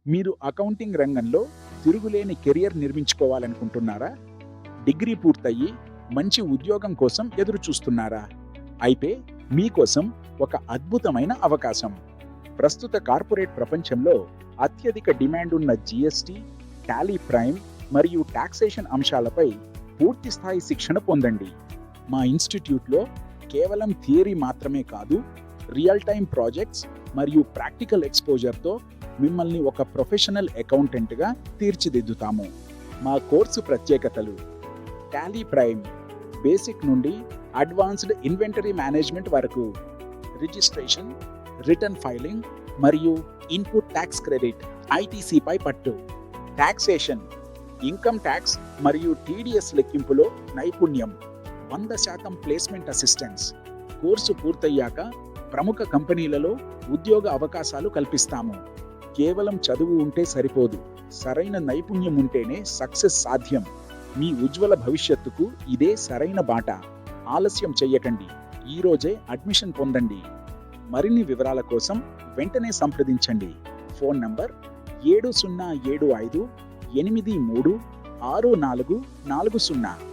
మీరు అకౌంటింగ్ రంగంలో తిరుగులేని కెరియర్ నిర్మించుకోవాలనుకుంటున్నారా? డిగ్రీ పూర్తయి మంచి ఉద్యోగం కోసం ఎదురు చూస్తున్నారా? అయితే మీకోసం ఒక అద్భుతమైన అవకాశం. ప్రస్తుత కార్పొరేట్ ప్రపంచంలో అత్యధిక డిమాండ్ ఉన్న జీఎస్టీ, టాలీ ప్రైమ్ మరియు టాక్సేషన్ అంశాలపై పూర్తి స్థాయి శిక్షణ పొందండి. మా ఇన్స్టిట్యూట్లో కేవలం థియరీ మాత్రమే కాదు, రియల్ టైమ్ ప్రాజెక్ట్స్ మరియు ప్రాక్టికల్ ఎక్స్పోజర్తో మిమ్మల్ని ఒక ప్రొఫెషనల్ అకౌంటెంట్గా తీర్చిదిద్దుతాము. మా కోర్సు ప్రత్యేకతలు: టాలీ ప్రైమ్ బేసిక్ నుండి అడ్వాన్స్డ్ ఇన్వెంటరీ మేనేజ్మెంట్ వరకు, రిజిస్ట్రేషన్, రిటర్న్ ఫైలింగ్ మరియు ఇన్పుట్ ట్యాక్స్ క్రెడిట్ ఐటీసీపై పట్టు, టాక్సేషన్, ఇన్కమ్ ట్యాక్స్ మరియు టీడీఎస్ లెక్కింపులో నైపుణ్యం, 100% ప్లేస్మెంట్ అసిస్టెన్స్. కోర్సు పూర్తయ్యాక ప్రముఖ కంపెనీలలో ఉద్యోగ అవకాశాలు కల్పిస్తాము. కేవలం చదువు ఉంటే సరిపోదు, సరైన నైపుణ్యం ఉంటేనే సక్సెస్ సాధ్యం. మీ ఉజ్వల భవిష్యత్తుకు ఇదే సరైన బాట. ఆలస్యం చెయ్యకండి, ఈరోజే అడ్మిషన్ పొందండి. మరిన్ని వివరాల కోసం వెంటనే సంప్రదించండి. Phone number 7075836440.